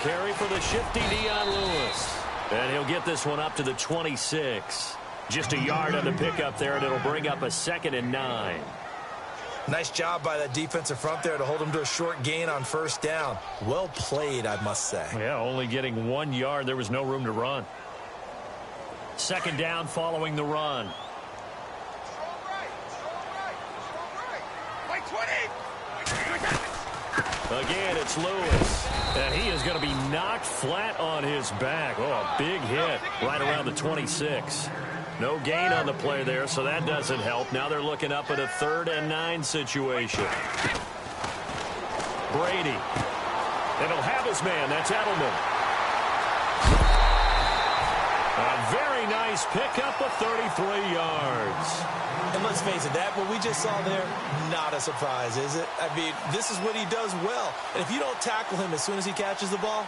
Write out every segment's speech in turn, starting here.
carry for the shifty Dion Lewis. And he'll get this one up to the 26. Just a yard on the pickup there, and it'll bring up a 2nd and 9. Nice job by that defensive front there to hold him to a short gain on first down. Well played, I must say. Yeah, only getting 1 yard. There was no room to run. 2nd down following the run. Again, it's Lewis. And he is going to be knocked flat on his back. Oh, a big hit right around the 26. No gain on the play there, so that doesn't help. Now they're looking up at a 3rd and 9 situation. Brady. And he'll have his man. That's Edelman. A very nice pickup of 33 yards. And let's face it, that what we just saw there, not a surprise, is it? I mean, this is what he does well. And if you don't tackle him as soon as he catches the ball,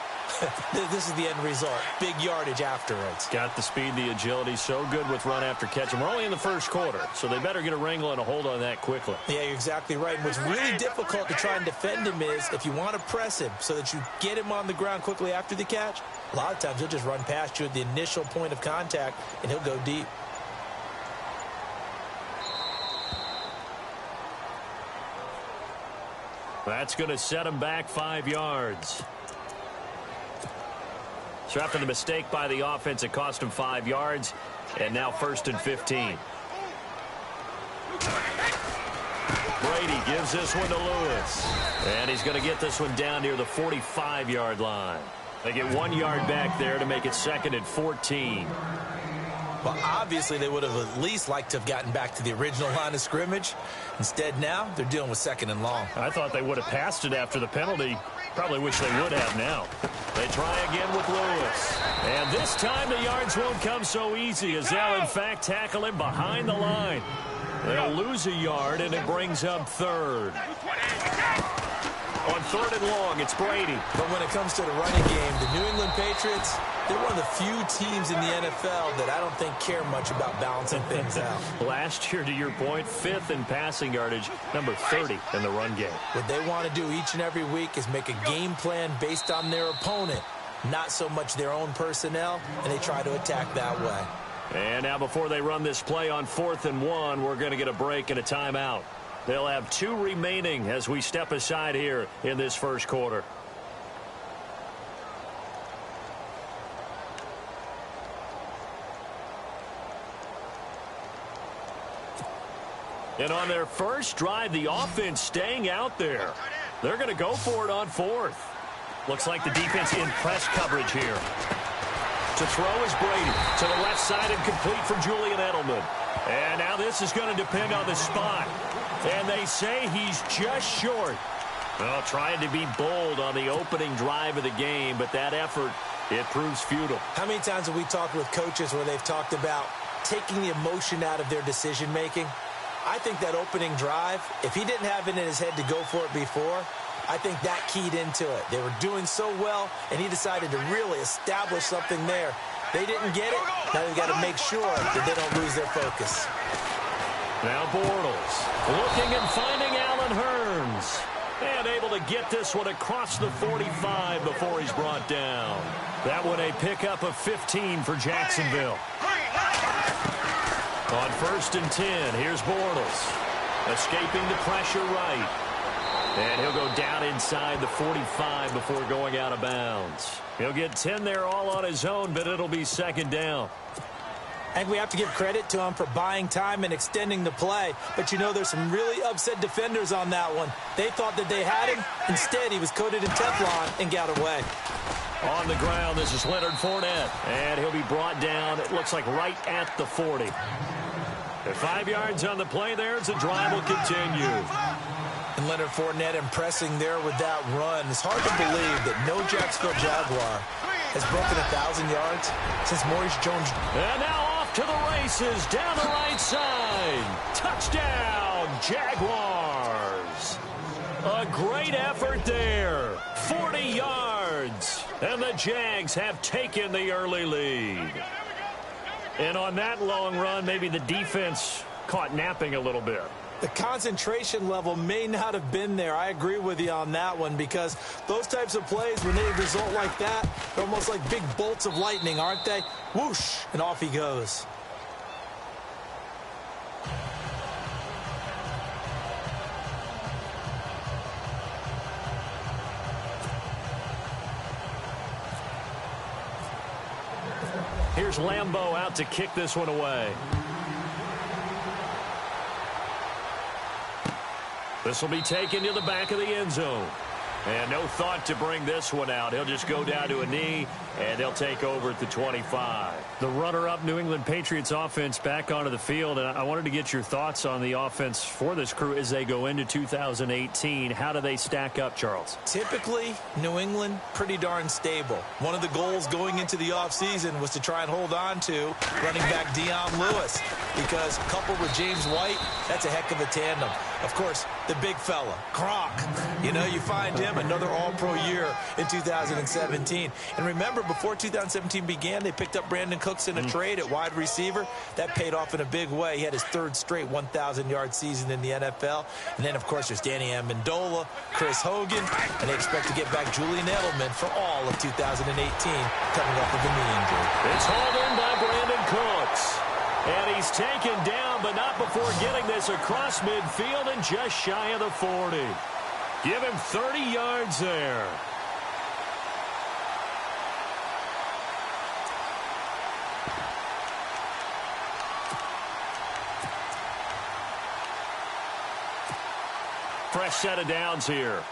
this is the end result. Big yardage afterwards. Got the speed, the agility, so good with run after catch. And we're only in the first quarter, so they better get a wrangle and a hold on that quickly. Yeah, you're exactly right. And what's really difficult to try and defend him is if you want to press him so that you get him on the ground quickly after the catch, a lot of times he'll just run past you at the initial point of contact, and he'll go deep. That's going to set him back 5 yards. So after the mistake by the offense, it cost him 5 yards. And now 1st and 15. Brady gives this one to Lewis. And he's going to get this one down near the 45-yard line. They get 1 yard back there to make it 2nd and 14. Well, obviously, they would have at least liked to have gotten back to the original line of scrimmage. Instead, now, they're dealing with 2nd and long. I thought they would have passed it after the penalty. Probably wish they would have now. They try again with Lewis. And this time, the yards won't come so easy as they'll, in fact, tackle him behind the line. They'll lose a yard, and it brings up 3rd. On 3rd and long, it's Brady. But when it comes to the running game, the New England Patriots, they're one of the few teams in the NFL that I don't think care much about balancing things out. Last year, to your point, 5th in passing yardage, number 30 in the run game. What they want to do each and every week is make a game plan based on their opponent, not so much their own personnel, and they try to attack that way. And now before they run this play on 4th and 1, we're going to get a break and a timeout. They'll have 2 remaining as we step aside here in this first quarter. And on their first drive, the offense staying out there. They're going to go for it on 4th. Looks like the defense in press coverage here. To throw is Brady. To the left side and complete for Julian Edelman. And now this is going to depend on the spot. And they say he's just short. Well, trying to be bold on the opening drive of the game, but that effort, it proves futile. How many times have we talked with coaches where they've talked about taking the emotion out of their decision-making? I think that opening drive, if he didn't have it in his head to go for it before, I think that keyed into it. They were doing so well, and he decided to really establish something there. They didn't get it. Now they've got to make sure that they don't lose their focus. Now Bortles looking and finding Allen Hurns. And able to get this one across the 45 before he's brought down. That one a pickup of 15 for Jacksonville. On 1st and 10, here's Bortles. Escaping the pressure right. And he'll go down inside the 45 before going out of bounds. He'll get 10 there all on his own, but it'll be 2nd down. I think we have to give credit to him for buying time and extending the play. But, you know, there's some really upset defenders on that one. They thought that they had him. Instead, he was coated in Teflon and got away. On the ground, this is Leonard Fournette. And he'll be brought down, it looks like, right at the 40. At 5 yards on the play there as the drive will continue. And Leonard Fournette impressing there with that run. It's hard to believe that no Jacksonville Jaguar has broken 1,000 yards since Maurice Jones. And now off to the races down the right side. Touchdown, Jaguars. A great effort there. 40 yards. And the Jags have taken the early lead. And on that long run, maybe the defense caught napping a little bit. The concentration level may not have been there. I agree with you on that one, because those types of plays, when they result like that, they're almost like big bolts of lightning, aren't they? Whoosh, and off he goes. Here's Lambeau out to kick this one away. This will be taken to the back of the end zone. And no thought to bring this one out. He'll just go down to a knee, and they'll take over at the 25. The runner-up New England Patriots offense back onto the field. And I wanted to get your thoughts on the offense for this crew as they go into 2018. How do they stack up, Charles? Typically, New England, pretty darn stable. One of the goals going into the offseason was to try and hold on to running back Dion Lewis, because coupled with James White, that's a heck of a tandem. Of course, the big fella, Gronk. You know, you find him another all-pro year in 2017. And remember, before 2017 began, they picked up Brandon Cooks in a trade at wide receiver. That paid off in a big way. He had his third straight 1,000-yard season in the NFL. And then, of course, there's Danny Amendola, Chris Hogan, and they expect to get back Julian Edelman for all of 2018 coming off of a knee injury. It's hauled in by Brandon Cooks. And he's taken down, but not before getting this across midfield and just shy of the 40. Give him 30 yards there. Fresh set of downs here.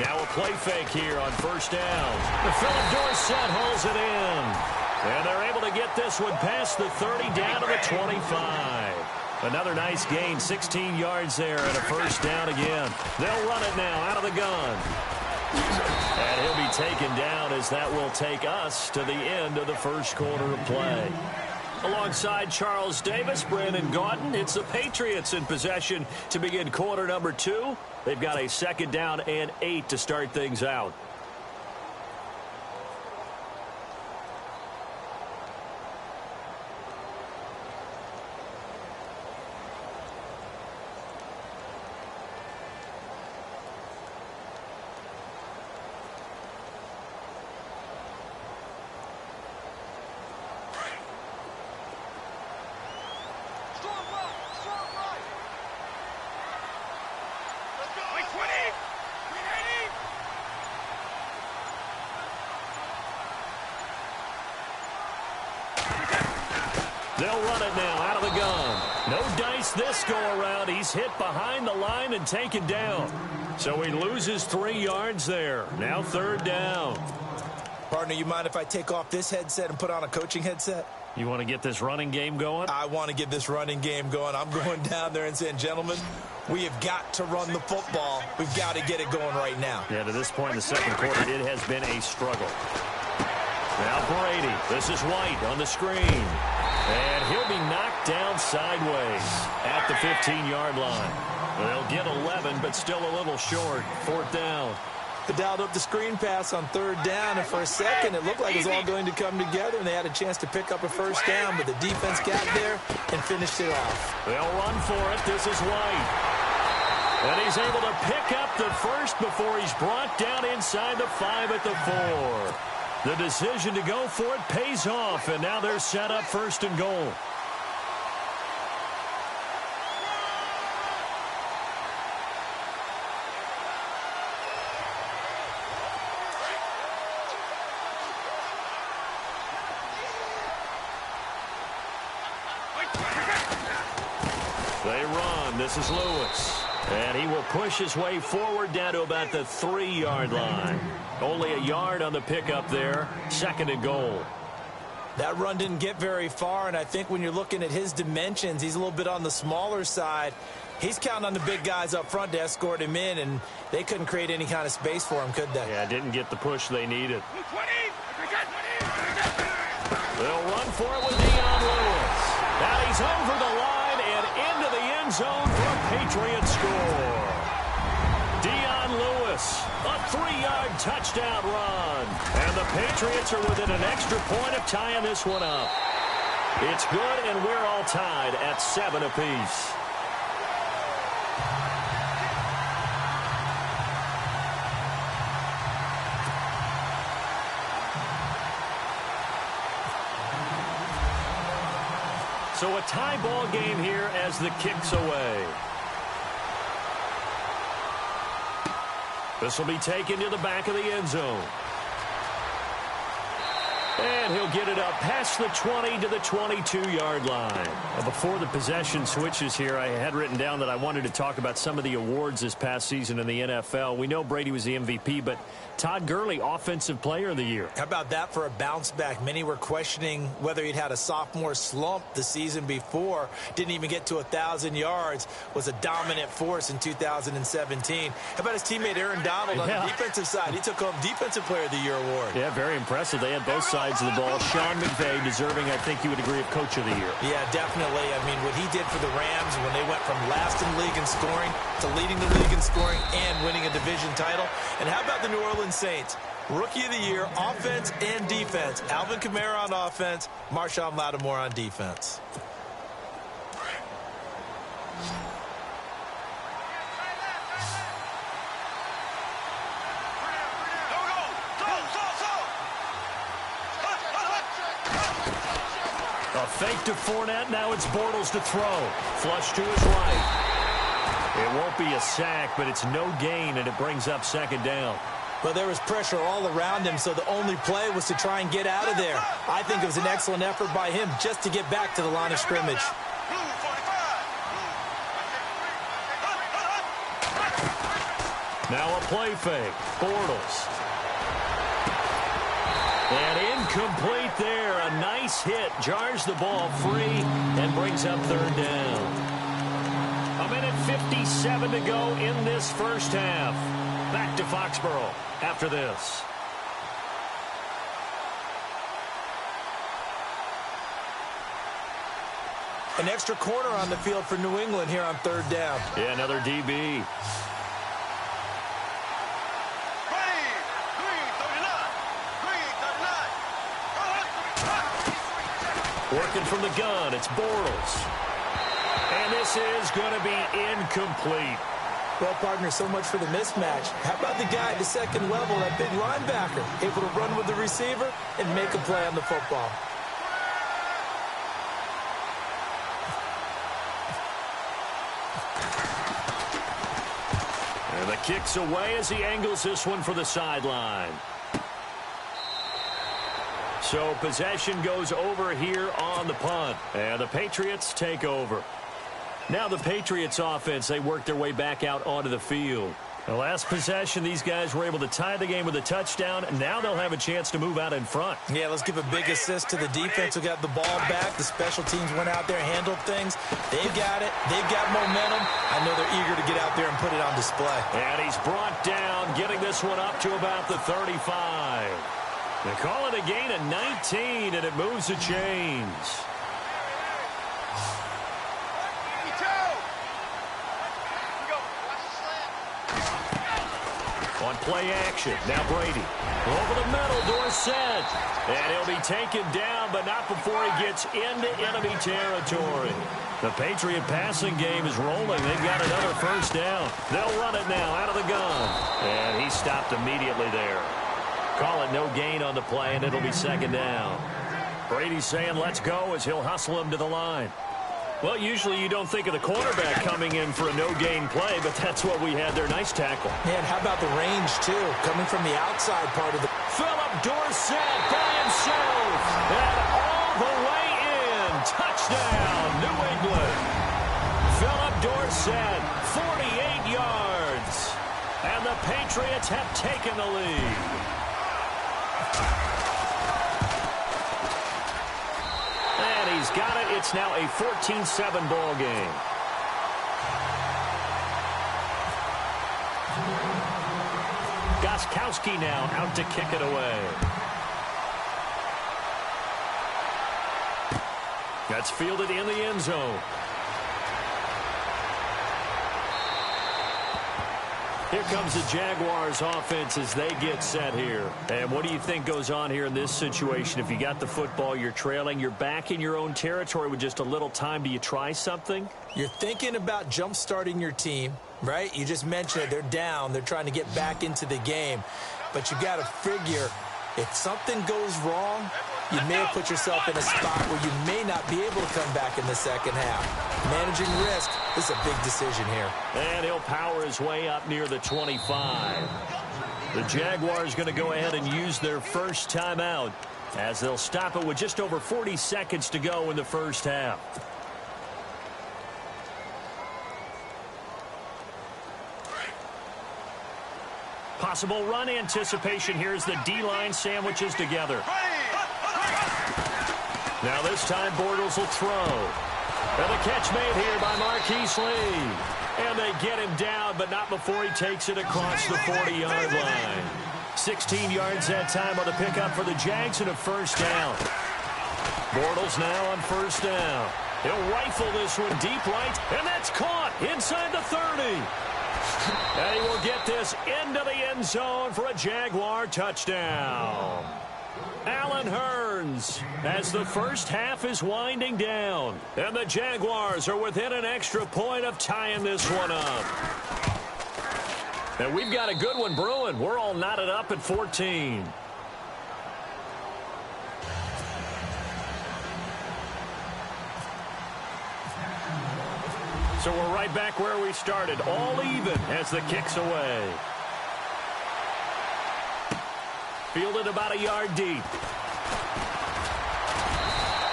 Now a play fake here on first down. Philip Dorsett hauls it in. And they're able to get this one past the 30 down to the 25. Another nice gain, 16 yards there and a first down again. They'll run it now out of the gun. And he'll be taken down as that will take us to the end of the first quarter of play. Alongside Charles Davis, Brandon Gaudin, it's the Patriots in possession to begin quarter number 2. They've got a second down and 8 to start things out. They'll run it now out of the gun. No dice this go around. He's hit behind the line and taken down. So he loses 3 yards there. Now third down. Partner, you mind if I take off this headset and put on a coaching headset? You want to get this running game going? I want to get this running game going. I'm going down there and saying, gentlemen, we have got to run the football. We've got to get it going right now. Yeah, to this point in the second quarter, it has been a struggle. Now Brady. This is White on the screen. And he'll be knocked down sideways at the 15-yard line. They'll get 11, but still a little short. Fourth down. They dialed up the screen pass on third down, and for a second it looked like it was all going to come together, and they had a chance to pick up a first down, but the defense got there and finished it off. They'll run for it. This is White. And he's able to pick up the first before he's brought down inside the 5 at the 4. The decision to go for it pays off, and now they're set up first and goal. They run. This is Lewis. And he will push his way forward down to about the 3-yard line. Only a yard on the pickup there. Second and goal. That run didn't get very far, and I think when you're looking at his dimensions, he's a little bit on the smaller side. He's counting on the big guys up front to escort him in, and they couldn't create any kind of space for him, could they? Yeah, didn't get the push they needed. They'll run for it with Dion Lewis. Now he's over the line and into the end zone for a Patriot score. Dion Lewis Lewis, a 3-yard touchdown run. And the Patriots are within an extra point of tying this one up. It's good, and we're all tied at 7 apiece. So a tie ball game here as the kick's away. This will be taken to the back of the end zone. And he'll get it up past the 20 to the 22-yard line. Now, before the possession switches here, I had written down that I wanted to talk about some of the awards this past season in the NFL. We know Brady was the MVP, but Todd Gurley, Offensive Player of the Year. How about that for a bounce back? Many were questioning whether he'd had a sophomore slump the season before. Didn't even get to 1,000 yards. Was a dominant force in 2017. How about his teammate Aaron Donald on the defensive side? He took home Defensive Player of the Year award. Yeah, very impressive. They had both sides of the ball. Sean McVay deserving, I think you would agree, of Coach of the Year. Yeah, definitely. I mean, what he did for the Rams when they went from last in the league in scoring to leading the league in scoring and winning a division title. And how about the New Orleans Saints? Rookie of the Year, offense and defense. Alvin Kamara on offense, Marshawn Lattimore on defense. A fake to Fournette. Now it's Bortles to throw. Flush to his right. It won't be a sack, but it's no gain, and it brings up second down. But there was pressure all around him, so the only play was to try and get out of there. I think it was an excellent effort by him just to get back to the line of scrimmage. Now a play fake. Bortles. And incomplete there. A nice hit. Jars the ball free and brings up third down. 1:57 to go in this first half. Back to Foxborough after this. An extra corner on the field for New England here on third down. Yeah, another DB. Working from the gun, it's Bortles. And this is going to be incomplete. Well, partner, so much for the mismatch. How about the guy at the second level, that big linebacker, able to run with the receiver and make a play on the football? And the kick's away as he angles this one for the sideline. So possession goes over here on the punt. And the Patriots take over. Now the Patriots offense, they work their way back out onto the field. The last possession, these guys were able to tie the game with a touchdown, and now they'll have a chance to move out in front. Yeah, let's give a big assist to the defense who got the ball back. The special teams went out there, handled things. They've got it. They've got momentum. I know they're eager to get out there and put it on display. And he's brought down, getting this one up to about the 35. They call it a gain of 19, and it moves the chains. On play action, now Brady. Over the middle, Dorsett. And he'll be taken down, but not before he gets into enemy territory. The Patriot passing game is rolling. They've got another first down. They'll run it now out of the gun. And he stopped immediately there. Call it no gain on the play, and it'll be second down. Brady's saying let's go as he'll hustle him to the line. Well, usually you don't think of the quarterback coming in for a no-gain play, but that's what we had there. Nice tackle. Man, how about the range, too? Coming from the outside part of the... Philip Dorsett by himself. And all the way in. Touchdown, New England. Philip Dorsett, 48 yards. And the Patriots have taken the lead. He's got it. It's now a 14-7 ball game. Gostkowski now out to kick it away. That's fielded in the end zone. Here comes the Jaguars offense as they get set here. And what do you think goes on here in this situation? If you got the football, you're trailing, you're back in your own territory with just a little time. Do you try something? You're thinking about jump-starting your team, right? You just mentioned it. They're down. They're trying to get back into the game. But you got to figure if something goes wrong, you may have put yourself in a spot where you may not be able to come back in the second half. Managing risk is a big decision here. And he'll power his way up near the 25. The Jaguars going to go ahead and use their first timeout as they'll stop it with just over 40 seconds to go in the first half. Possible run anticipation here as the D-line sandwiches together. Now this time Bortles will throw. And the catch made here by Marquise Lee. And they get him down, but not before he takes it across the 40-yard line. 16 yards that time on the pickup for the Jags and a first down. Bortles now on first down. He'll rifle this one deep right, and that's caught inside the 30. And he will get this into the end zone for a Jaguar touchdown. Allen Hurns as the first half is winding down. And the Jaguars are within an extra point of tying this one up. And we've got a good one brewing. We're all knotted up at 14. So we're right back where we started, all even as the kick's away. Fielded about a yard deep.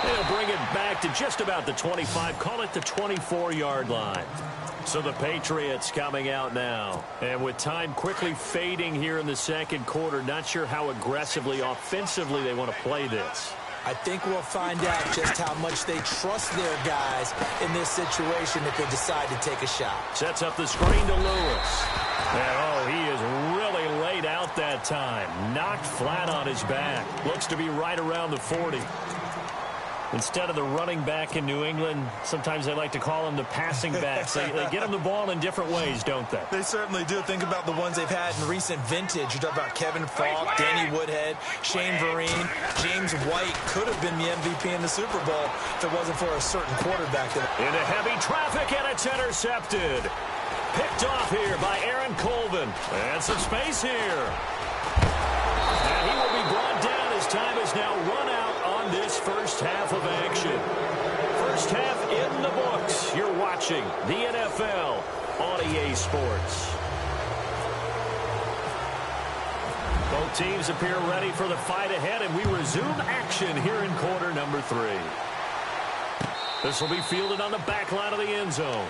They'll bring it back to just about the 25, call it the 24-yard line. So the Patriots coming out now. And with time quickly fading here in the second quarter, not sure how aggressively, offensively they want to play this. I think we'll find out just how much they trust their guys in this situation if they decide to take a shot. Sets up the screen to Lewis. And, he is really laid out that time. Knocked flat on his back. Looks to be right around the 40. Instead of the running back in New England, sometimes they like to call them the passing backs. They get them the ball in different ways, don't they? They certainly do. Think about the ones they've had in recent vintage. You talk about Kevin Falk, Danny Woodhead, Shane Vereen, James White could have been the MVP in the Super Bowl if it wasn't for a certain quarterback. Into heavy traffic, and it's intercepted. Picked off here by Aaron Colvin. And some space here. And he will be brought down as time is now run out on this first half of action. First half in the books. You're watching the NFL on EA Sports. Both teams appear ready for the fight ahead, and we resume action here in quarter number 3. This will be fielded on the back line of the end zone.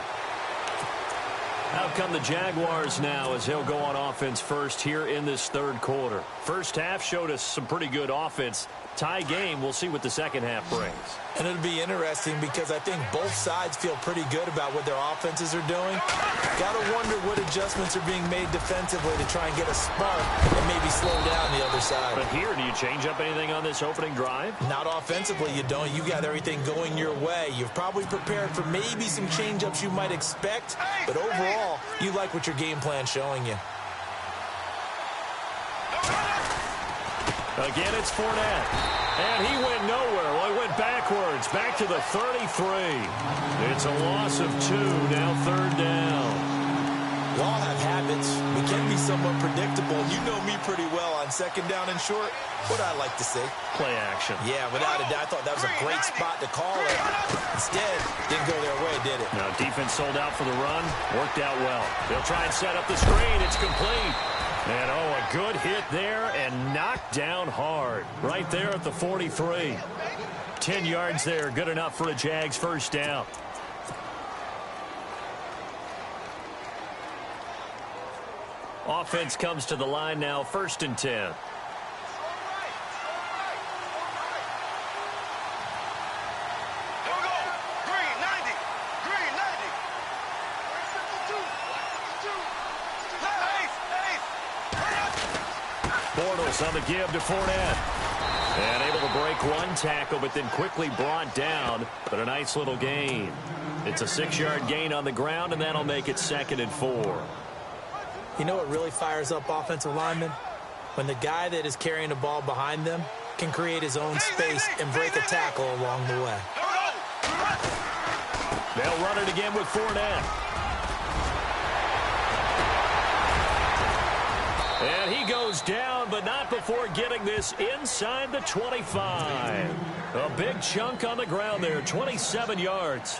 Out come the Jaguars now as they'll go on offense first here in this third quarter. First half showed us some pretty good offense. Tie game, we'll see what the second half brings. And it'll be interesting because I think both sides feel pretty good about what their offenses are doing. Got to wonder what adjustments are being made defensively to try and get a spark and maybe slow down the other side. But here, do you change up anything on this opening drive? Not offensively, you don't. You got everything going your way. You've probably prepared for maybe some change-ups you might expect, but overall, you like what your game plan's showing you. Again, it's Fournette. And he went nowhere. Well, he went backwards. Back to the 33. It's a loss of 2. Now third down. We all have habits. We can be somewhat predictable. You know me pretty well on second down and short. What I like to say. Play action. Yeah, without a doubt. I thought that was a great spot to call it. Instead, didn't go their way, did it? Now, defense sold out for the run. Worked out well. They'll try and set up the screen. It's complete. And, a good hit there and knocked down hard. Right there at the 43. 10 yards there. Good enough for a Jags first down. Offense comes to the line now, 1st and 10. Bortles on the give to Fournette. And able to break one tackle, but then quickly brought down. But a nice little gain. It's a 6-yard gain on the ground, and that'll make it 2nd and 4. You know what really fires up offensive linemen? When the guy that is carrying the ball behind them can create his own space and break a tackle along the way. They'll run it again with Fournette. And he goes down, but not before getting this inside the 25. A big chunk on the ground there, 27 yards.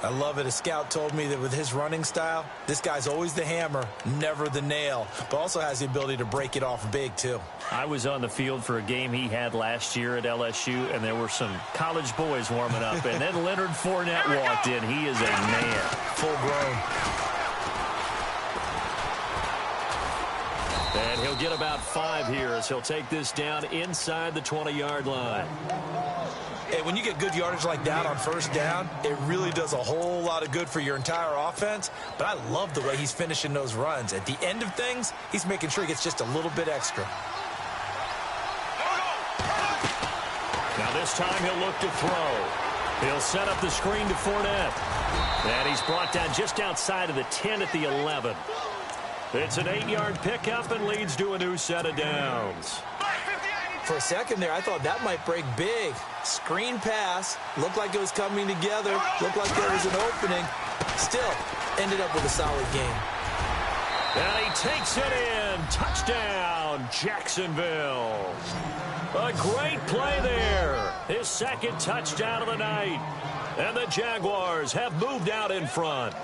I love it. A scout told me that with his running style, this guy's always the hammer, never the nail, but also has the ability to break it off big, too. I was on the field for a game he had last year at LSU, and there were some college boys warming up, and then Leonard Fournette walked in. He is a man. Full grown. And he'll get about 5 here as he'll take this down inside the 20-yard line. Hey, when you get good yardage like that on first down, it really does a whole lot of good for your entire offense. But I love the way he's finishing those runs. At the end of things, he's making sure he gets just a little bit extra. Now this time he'll look to throw. He'll set up the screen to Fournette. And he's brought down just outside of the 10 at the 11. It's an 8-yard pickup and leads to a new set of downs. For a second there, I thought that might break big. Screen pass. Looked like it was coming together. Looked like there was an opening. Still, ended up with a solid game. And he takes it in. Touchdown, Jacksonville. A great play there. His second touchdown of the night. And the Jaguars have moved out in front.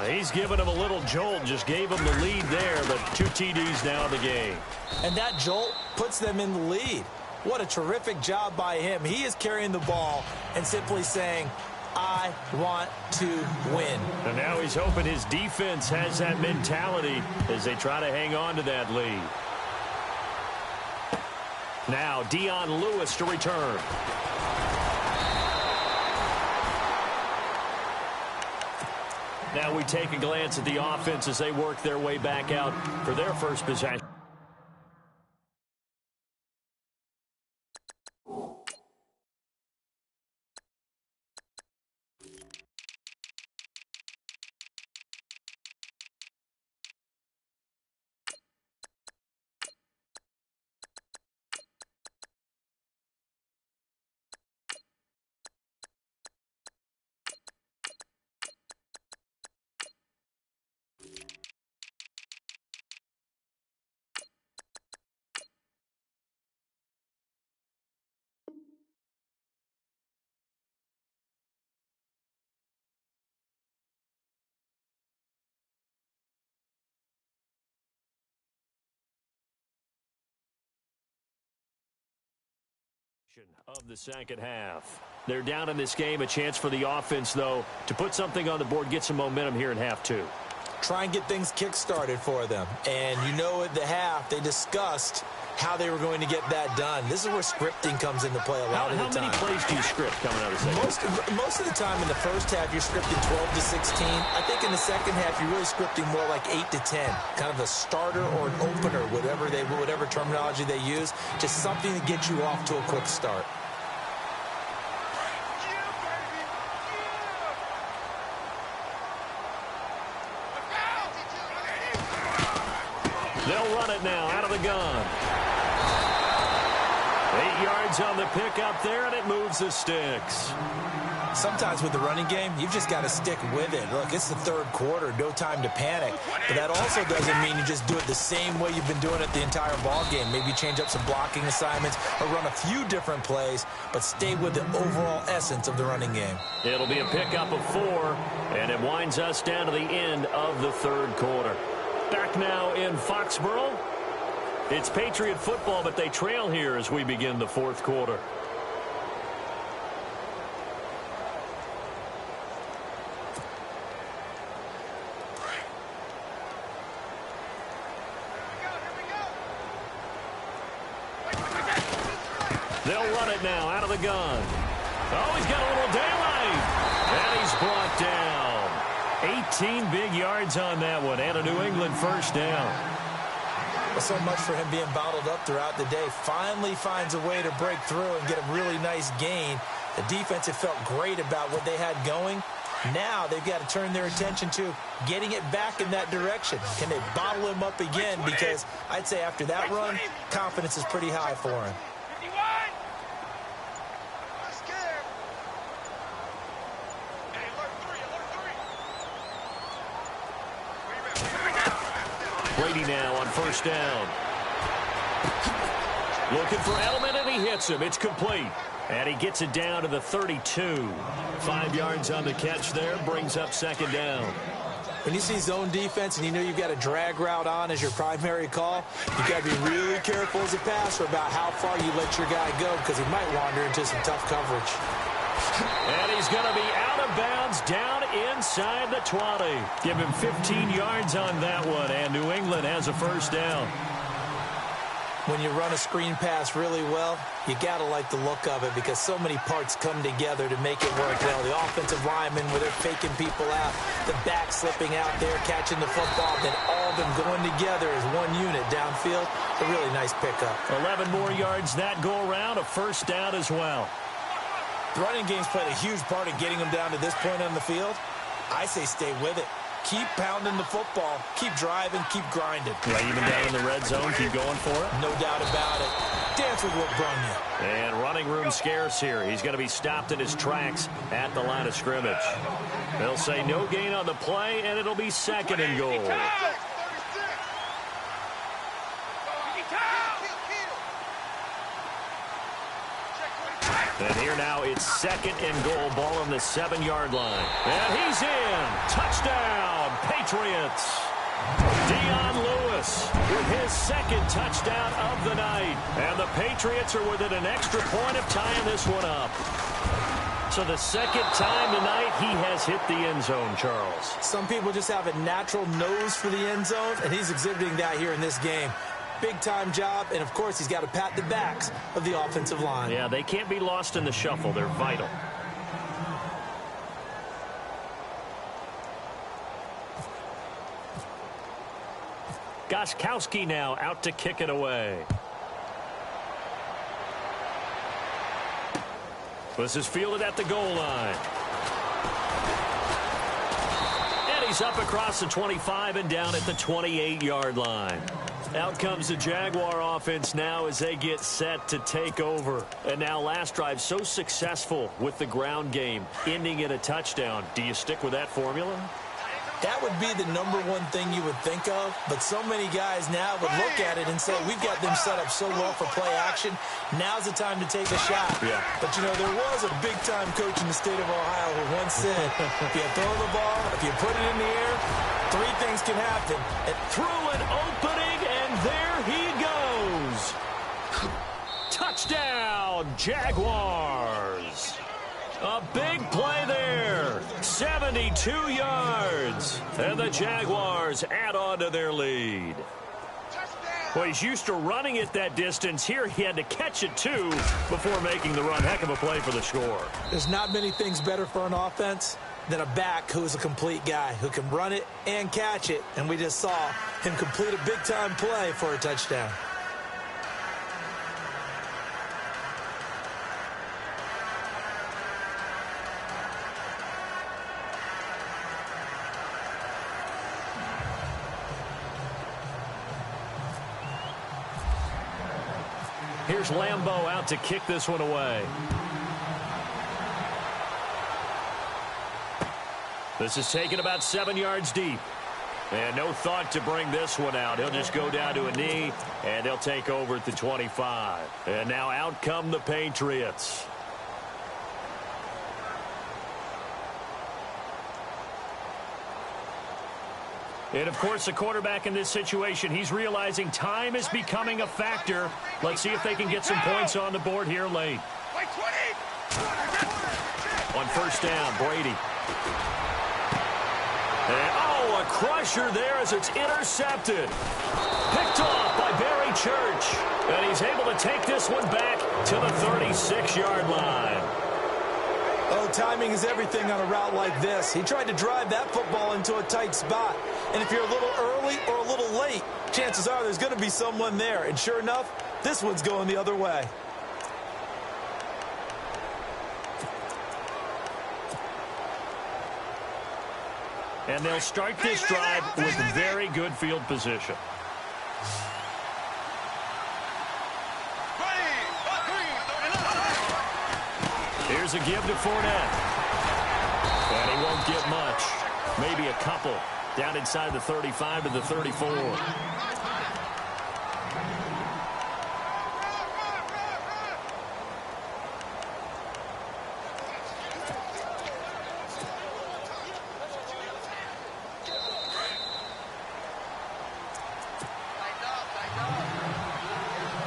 He's given him a little jolt, just gave him the lead there, but 2 TDs now in the game. And that jolt puts them in the lead. What a terrific job by him. He is carrying the ball and simply saying, I want to win. And now he's hoping his defense has that mentality as they try to hang on to that lead. Now Dion Lewis to return. Now we take a glance at the offense as they work their way back out for their first possession. Of the second half. They're down in this game. A chance for the offense, though, to put something on the board, get some momentum here in half 2. Try and get things kick-started for them. And you know at the half, they discussed how they were going to get that done. This is where scripting comes into play a lot of the time. How many plays do you script coming out of the second? Most of the time in the first half, you're scripting 12 to 16. I think in the second half, you're really scripting more like 8 to 10. Kind of a starter or an opener, whatever terminology they use. Just something to get you off to a quick start. They'll run it now out of the gun. 8 yards on the pickup there, and it moves the sticks. Sometimes with the running game, you've just got to stick with it. Look, it's the third quarter, no time to panic. But that also doesn't mean you just do it the same way you've been doing it the entire ball game. Maybe change up some blocking assignments or run a few different plays, but stay with the overall essence of the running game. It'll be a pickup of 4, and it winds us down to the end of the third quarter. Back now in Foxborough. It's Patriot football, but they trail here as we begin the fourth quarter. They'll run it now out of the gun. Oh, he's got a little daylight. And he's brought down. 18 big yards on that one, and a New England first down. Well, so much for him being bottled up throughout the day. Finally finds a way to break through and get a really nice gain. The defense had felt great about what they had going, Now they've got to turn their attention to getting it back in that direction. Can they bottle him up again? Because I'd say after that run, confidence is pretty high for him. Brady now on first down. Looking for Edelman, and he hits him. It's complete. And he gets it down to the 32. 5 yards on the catch there. Brings up second down. When you see zone defense and you know you've got a drag route on as your primary call, you've got to be really careful as a passer about how far you let your guy go because he might wander into some tough coverage. And he's going to be out of bounds down inside the 20. Give him 15 yards on that one, and New England has a first down. When you run a screen pass really well, you got to like the look of it because so many parts come together to make it work well. The offensive linemen, where they're faking people out, the back slipping out there, catching the football, then all of them going together as one unit downfield. A really nice pickup. 11 more yards that go around, a first down as well. The running game's played a huge part in getting them down to this point on the field. I say stay with it. Keep pounding the football. Keep driving. Keep grinding. Yeah, even down in the red zone, keep going for it. No doubt about it. Dance with what brung you. And running room scarce here. He's going to be stopped in his tracks at the line of scrimmage. They'll say no gain on the play, and it'll be second and goal. And here now it's second and goal. Ball on the 7-yard line. And he's in. Touchdown, Patriots. Dion Lewis with his second touchdown of the night. And the Patriots are within an extra point of tying this one up. So the second time tonight he has hit the end zone, Charles. Some people just have a natural nose for the end zone, and he's exhibiting that here in this game. Big-time job, and, of course, he's got to pat the backs of the offensive line. Yeah, they can't be lost in the shuffle. They're vital. Gostkowski now out to kick it away. This is fielded at the goal line. And he's up across the 25 and down at the 28-yard line. Out comes the Jaguar offense now as they get set to take over. And now last drive so successful with the ground game, ending in a touchdown. Do you stick with that formula? That would be the number one thing you would think of, but so many guys now would look at it and say, we've got them set up so well for play action, now's the time to take a shot. Yeah. But, you know, there was a big-time coach in the state of Ohio who once said, if you throw the ball, if you put it in the air, 3 things can happen. And through an opening, and there he goes. Touchdown, Jaguars. A big play there. 72 yards. And the Jaguars add on to their lead. Well, he's used to running it that distance. Here he had to catch it, too, before making the run. Heck of a play for the score. There's not many things better for an offense than a back who's a complete guy, who can run it and catch it. And we just saw him complete a big-time play for a touchdown. Here's Lambeau out to kick this one away. This is taken about 7 yards deep. And no thought to bring this one out. He'll just go down to a knee, and they'll take over at the 25. And now out come the Patriots. And, of course, the quarterback in this situation, he's realizing time is becoming a factor. Let's see if they can get some points on the board here late. On first down, Brady. And, oh, a crusher there as it's intercepted. Picked off by Barry Church. And he's able to take this one back to the 36-yard line. Oh, timing is everything on a route like this. He tried to drive that football into a tight spot. And if you're a little early or a little late, chances are there's going to be someone there. And sure enough, this one's going the other way. And they'll start this drive with very good field position. Here's a give to Fournette. And he won't get much. Maybe a couple. Down inside the 35 to the 34.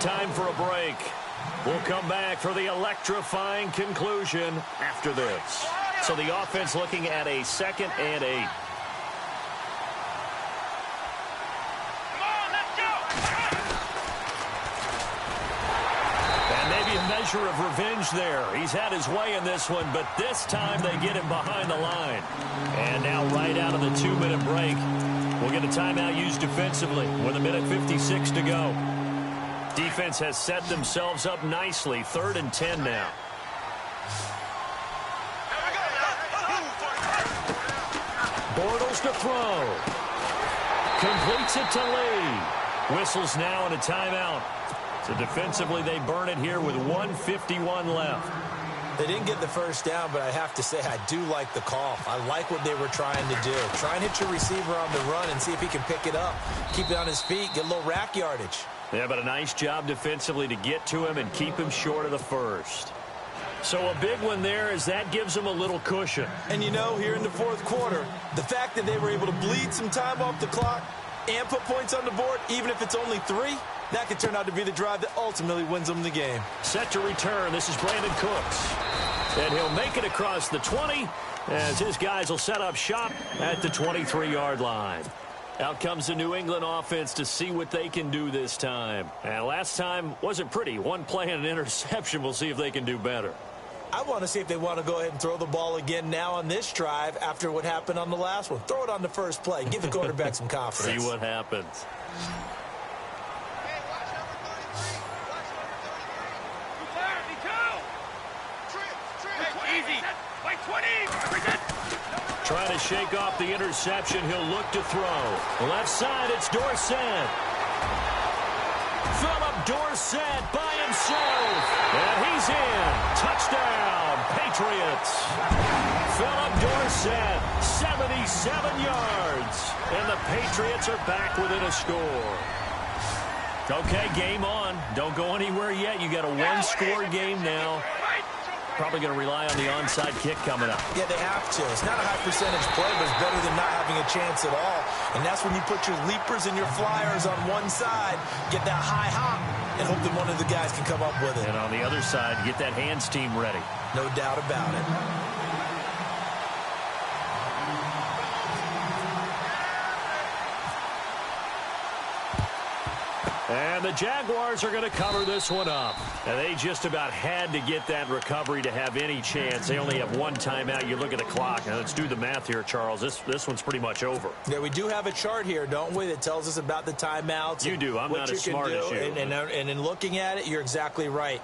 Time for a break. We'll come back for the electrifying conclusion after this. So the offense looking at a 2nd and 8. And maybe a measure of revenge there. He's had his way in this one, but this time they get him behind the line. And now right out of the 2-minute break, we'll get a timeout used defensively with 1:56 to go. Defense has set themselves up nicely. 3rd and 10 now. Bortles to throw. Completes it to Lee. Whistles now and a timeout. So defensively they burn it here with 1:51 left. They didn't get the first down, but I have to say I do like the call. I like what they were trying to do. Try and hit your receiver on the run and see if he can pick it up. Keep it on his feet, get a little rack yardage. Yeah, but a nice job defensively to get to him and keep him short of the first. So a big one there as that gives them a little cushion. And you know, here in the 4th quarter, the fact that they were able to bleed some time off the clock and put points on the board, even if it's only 3, that could turn out to be the drive that ultimately wins them the game. Set to return. This is Brandon Cooks. And he'll make it across the 20 as his guys will set up shop at the 23-yard line. Out comes the New England offense to see what they can do this time. And last time wasn't pretty. One play and an interception. We'll see if they can do better. I want to see if they want to go ahead and throw the ball again now on this drive after what happened on the last one. Throw it on the first play. Give the quarterback some confidence. See what happens. Trying to shake off the interception. He'll look to throw. Left side, it's Dorsett. Philip Dorsett by himself. And he's in. Touchdown, Patriots. Philip Dorsett, 77 yards. And the Patriots are back within a score. Okay, game on. Don't go anywhere yet. You got a one-score game now. Probably going to rely on the onside kick coming up. Yeah, they have to. It's not a high percentage play, but it's better than not having a chance at all. And that's when you put your leapers and your flyers on one side, get that high hop, and hope that one of the guys can come up with it. And on the other side, get that hands team ready. No doubt about it. And the Jaguars are going to cover this one up. And they just about had to get that recovery to have any chance. They only have one timeout. You look at the clock. Now, let's do the math here, Charles. This one's pretty much over. Yeah, we do have a chart here, don't we, that tells us about the timeouts. You do. I'm not as smart as you. And in looking at it, you're exactly right.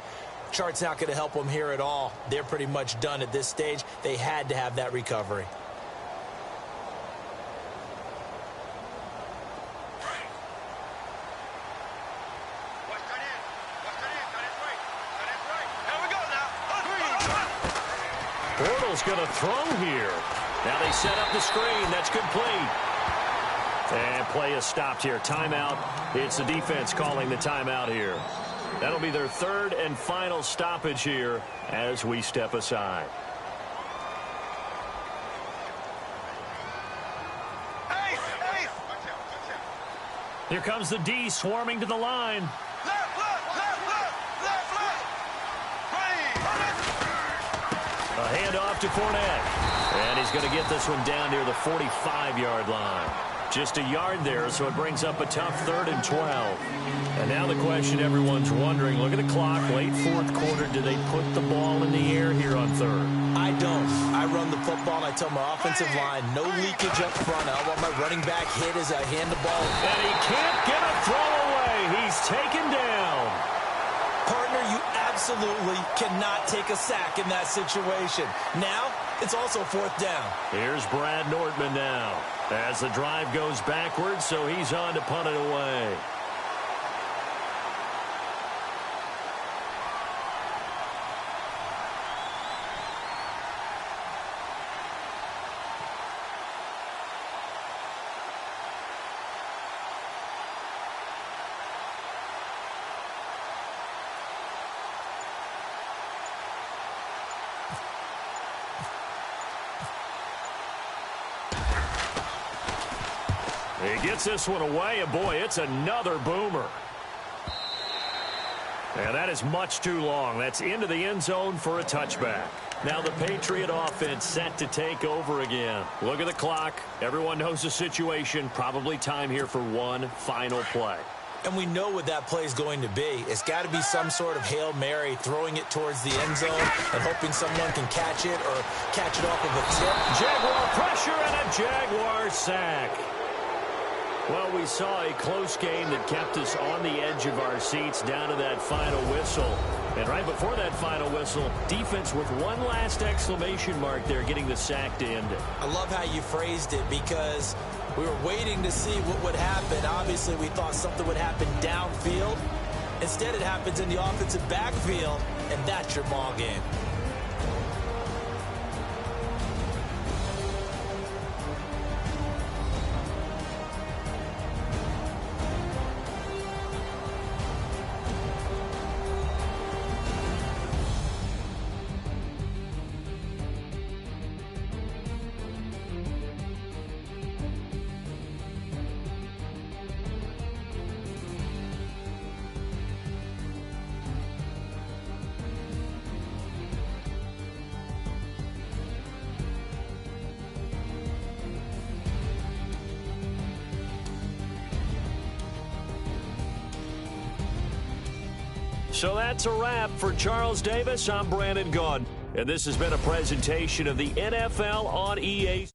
Chart's not going to help them here at all. They're pretty much done at this stage. They had to have that recovery. Bortles going to throw here. Now they set up the screen. That's complete. And play is stopped here. Timeout. It's the defense calling the timeout here. That'll be their 3rd and final stoppage here as we step aside. Here comes the D swarming to the line. A handoff to Fournette. And he's going to get this one down near the 45-yard line. Just a yard there, so it brings up a tough 3rd and 12. And now the question everyone's wondering, look at the clock, late 4th quarter, do they put the ball in the air here on 3rd? I don't. I run the football, and I tell my offensive line, no leakage up front. I want my running back hit as I hand the ball. And he can't get a throw away. He's taken down. Partner, you absolutely cannot take a sack in that situation. Now, It's also 4th down. Here's Brad Nortman now as the drive goes backwards, so he's on to punt it away. He gets this one away, and boy, it's another boomer. And that is much too long. That's into the end zone for a touchback. Now the Patriot offense set to take over again. Look at the clock. Everyone knows the situation. Probably time here for one final play. And we know what that play is going to be. It's got to be some sort of Hail Mary, throwing it towards the end zone and hoping someone can catch it or catch it off of a tip. Jaguar pressure and a Jaguar sack. Well, we saw a close game that kept us on the edge of our seats down to that final whistle. And right before that final whistle, defense with one last exclamation mark there, getting the sack to end it. I love how you phrased it, because we were waiting to see what would happen. Obviously, we thought something would happen downfield. Instead, it happens in the offensive backfield, and that's your ball game. So that's a wrap for Charles Davis. I'm Brandon Gaudin, and this has been a presentation of the NFL on EA.